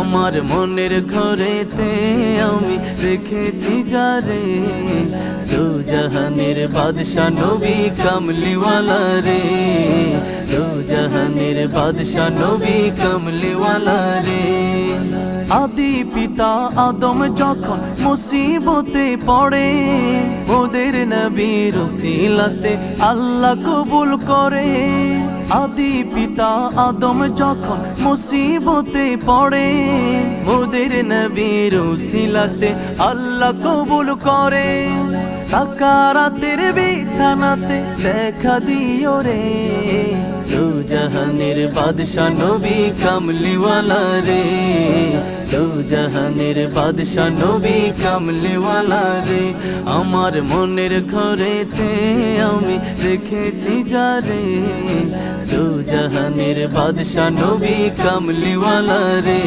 আমার মনের ঘরেতে আমি রেখেছি যারে, দু জাহানের বাদশা নবী কামলিওয়ালা রে, দু জাহানের বাদশা নবী কামলিওয়ালা রে। আদি পিতা আদম যখন মুসিবতে পড়ে, ওদের নবীর উসিলাতে আল্লাহ কবুল করে। আদি পিতা আদম যখন মুসিবতে পড়ে, ওদের নবীর উসিলাতে আল্লাহ কবুল করে। সাকারাতের বিছানাতে দেখা দিও রে, দু জাহানের বাদশা নবী কামলিওয়ালা রে, দু জাহানের বাদশা নবী কামলিওয়ালা রে। আমার মনের ঘরেতে আমি রেখেছি যারে, দু জাহানের বাদশা নবী কামলিওয়ালা রে,